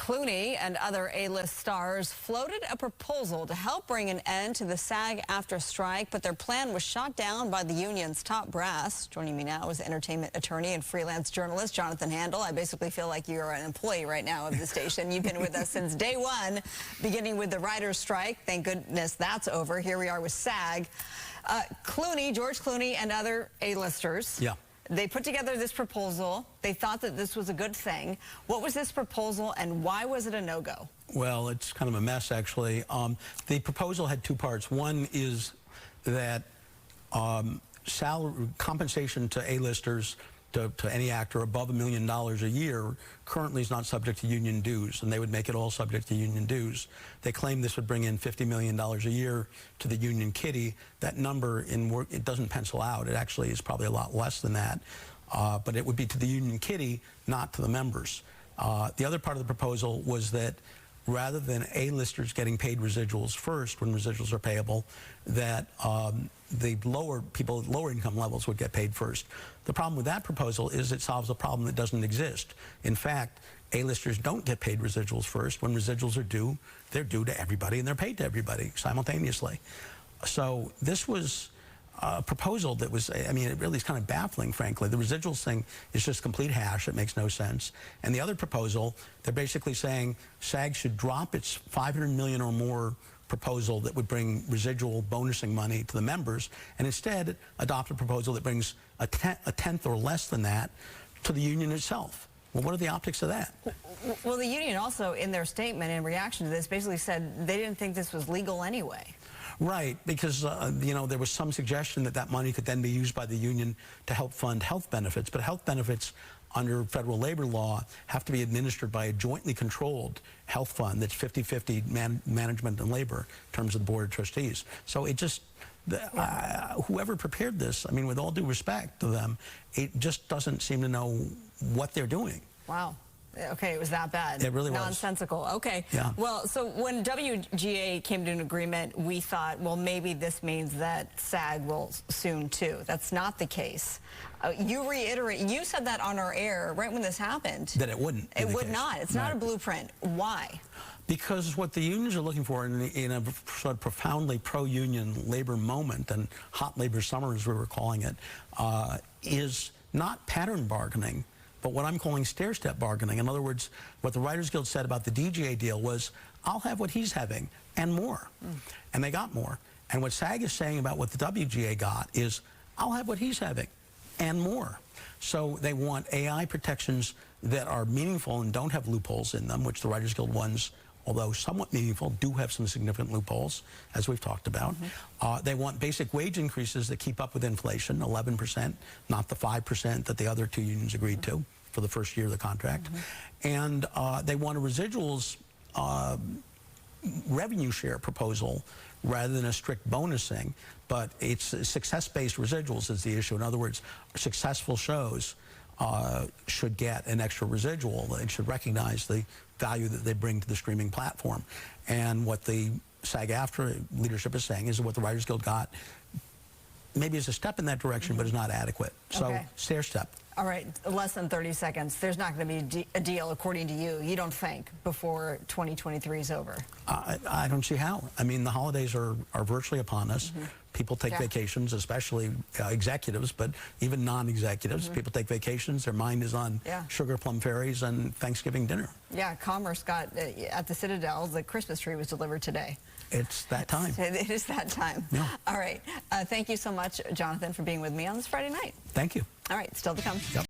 Clooney and other A-list stars floated a proposal to help bring an end to the SAG-AFTRA strike, but their plan was shot down by the union's top brass. Joining me now is entertainment attorney and freelance journalist Jonathan Handel. I basically feel like you're an employee right now of the station. You've been with us since day one, beginning with the writers' strike. Thank goodness that's over. Here we are with SAG. George Clooney and other A-listers. Yeah. They put together this proposal. They thought that this was a good thing. What was this proposal, and why was it a no-go? Well, it's kind of a mess, actually. The proposal had two parts. One is that compensation to A-listers, to any actor above $1 million a year, currently is not subject to union dues, and they would make it all subject to union dues. They claim this would bring in $50 million a year to the union kitty. That number, it doesn't pencil out. It actually is probably a lot less than that, but it would be to the union kitty, not to the members. The other part of the proposal was that rather than A-listers getting paid residuals first when residuals are payable, that the people at lower income levels would get paid first. The problem with that proposal is it solves a problem that doesn't exist. In fact, A-listers don't get paid residuals first. When residuals are due, they're due to everybody, and they're paid to everybody simultaneously. So this was a proposal that was, I mean, it really is kind of baffling, frankly. The residuals thing is just complete hash. It makes no sense. And the other proposal, they're basically saying SAG should drop its $500 million or more proposal that would bring residual bonusing money to the members, and instead adopt a proposal that brings a tenth or less than that to the union itself. Well, what are the optics of that? Well, the union also, in their statement in reaction to this, basically said they didn't think this was legal anyway. Right, because, you know, there was some suggestion that that money could then be used by the union to help fund health benefits, but health benefits under federal labor law have to be administered by a jointly controlled health fund that's 50-50 management and labor in terms of the board of trustees. So it just, whoever prepared this, I mean, with all due respect to them, it just doesn't seem to know what they're doing. Wow. Okay, it was that bad. It really was. Nonsensical. Okay. Yeah. Well, so when WGA came to an agreement, we thought, well, maybe this means that SAG will soon too. That's not the case. You said that on our air right when this happened. That it wouldn't. It would not. It's not a blueprint. Why? Because what the unions are looking for in a sort of profoundly pro-union labor moment, and hot labor summer as we were calling it, is not pattern bargaining, but what I'm calling stair-step bargaining. In other words, what the Writers Guild said about the DGA deal was, I'll have what he's having, and more. And they got more. And what SAG is saying about what the WGA got is, I'll have what he's having, and more. So they want AI protections that are meaningful and don't have loopholes in them, which the Writers Guild ones, although somewhat meaningful, do have some significant loopholes, as we've talked about. They want basic wage increases that keep up with inflation, 11%, not the 5% that the other two unions agreed to for the first year of the contract. And they want a residuals revenue share proposal rather than a strict bonusing, but it's success-based residuals is the issue. In other words, successful shows should get an extra residual. They should recognize the value that they bring to the streaming platform. And what the SAG-AFTRA leadership is saying is that what the Writers Guild got maybe is a step in that direction, but is not adequate. So, stair step. All right, less than 30 seconds. There's not going to be a deal, according to you, you don't think, before 2023 is over? I don't see how. I mean, the holidays are virtually upon us. People take vacations, especially executives, but even non-executives. People take vacations. Their mind is on sugar plum fairies and Thanksgiving dinner. Yeah, Commerce got, at the Citadel, the Christmas tree was delivered today. It's that time. It is that time. Yeah. All right. Thank you so much, Jonathan, for being with me on this Friday night. Thank you. All right. Still to come. Yep.